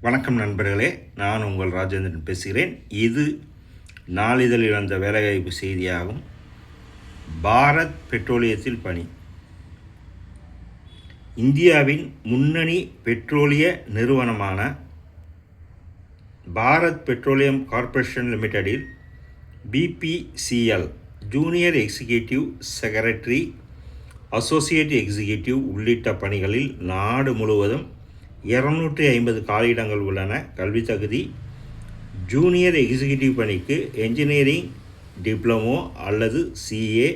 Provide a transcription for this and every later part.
வணக்கம் நண்பர்களே, நான் உங்கள் ராஜேந்திரன் பேசுகிறேன். இது நாளிதழில் வந்த வேலைவாய்ப்பு செய்தியாகும். பாரத் பெட்ரோலியத்தில் பணி. இந்தியாவின் முன்னணி பெட்ரோலிய நிறுவனமான பாரத் பெட்ரோலியம் கார்ப்பரேஷன் லிமிடெடில் BPCL junior executive secretary, associate executive உள்ளிட்ட பணிகளில் நாடு முழுவதும் 250 காலியிடங்கள் உள்ளன. கல்வி தகுதி: ஜூனியர் எக்ஸிக்யூட்டிவ் பணிக்கு என்ஜினியரிங் டிப்ளமோ அல்லது சிஏ,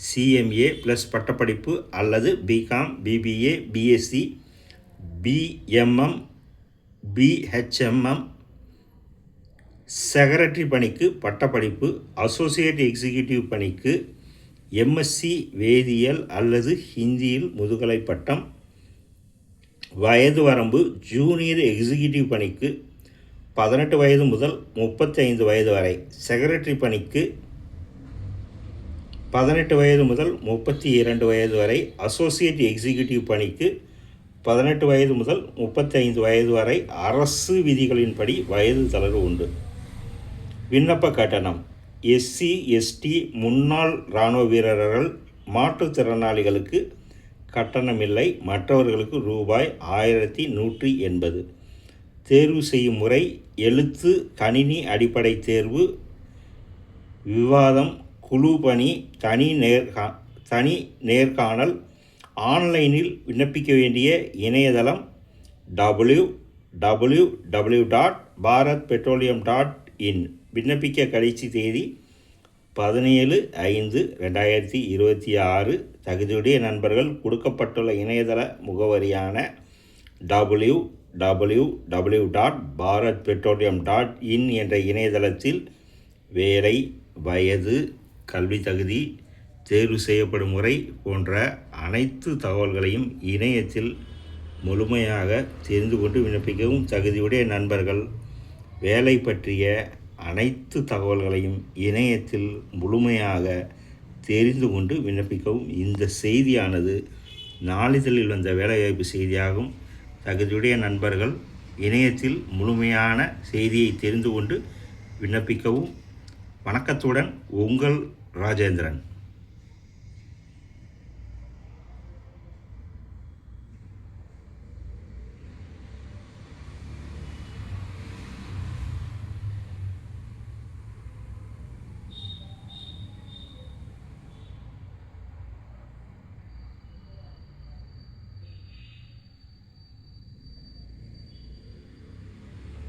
சிஎம்ஏ ப்ளஸ் பட்டப்படிப்பு அல்லது BCom, BBA, BSc, BMM, BHMM. Secretary பணிக்கு பட்டப்படிப்பு. அசோசியேட் எக்ஸிக்யூட்டிவ் பணிக்கு எம்எஸ்சி வேதியியல் அல்லது ஹிந்தியில் முதுகலை பட்டம். வயது வரம்பு: ஜூனியர் எக்ஸிக்யூட்டிவ் பணிக்கு 18 வயது முதல் 35 வயது வரை, செக்ரட்டரி பணிக்கு 18 வயது முதல் 32 வயது வரை, அசோசியேட் எக்ஸிக்யூட்டிவ் பணிக்கு 18 வயது முதல் 35 வயது வரை. அரசு விதிகளின்படி வயது தளர்வு உண்டு. விண்ணப்ப கட்டணம்: எஸ்சி, எஸ்டி, முன்னாள் இராணுவ வீரர்கள், மாற்றுத்திறனாளிகளுக்கு கட்டணமில்லை. மற்றவர்களுக்கு ரூபாய் 1180. தேர்வு செய்யும் முறை: எழுத்து, கணினி அடிப்படை தேர்வு, விவாதம், குழு பணி, தனி நேர்காணல். ஆன்லைனில் விண்ணப்பிக்க வேண்டிய இணையதளம் www.bharatpetroleum.in. விண்ணப்பிக்க கடைசி தேதி 17/5/2026. தகுதியுடைய நண்பர்கள் கொடுக்கப்பட்டுள்ள இணையதள முகவரியான www.bharatpetroleum.in என்ற இணையதளத்தில் வேலை, வயது, கல்வி தகுதி, தேர்வு செய்யப்படும் முறை போன்ற அனைத்து தகவல்களையும் இணையத்தில் முழுமையாக தெரிந்து கொண்டு விண்ணப்பிக்கவும். தகுதியுடைய நண்பர்கள் வேலை பற்றிய அனைத்து தகவல்களையும் இணையத்தில் முழுமையாக தெரிந்து கொண்டு விண்ணப்பிக்கவும். இந்த செய்தியானது நாளிதழில் வந்த வேலைவாய்ப்பு செய்தியாகும். தகுதியுடைய நண்பர்கள் இணையத்தில் முழுமையான செய்தியை தெரிந்து கொண்டு விண்ணப்பிக்கவும். வணக்கத்துடன் உங்கள் ராஜேந்திரன்.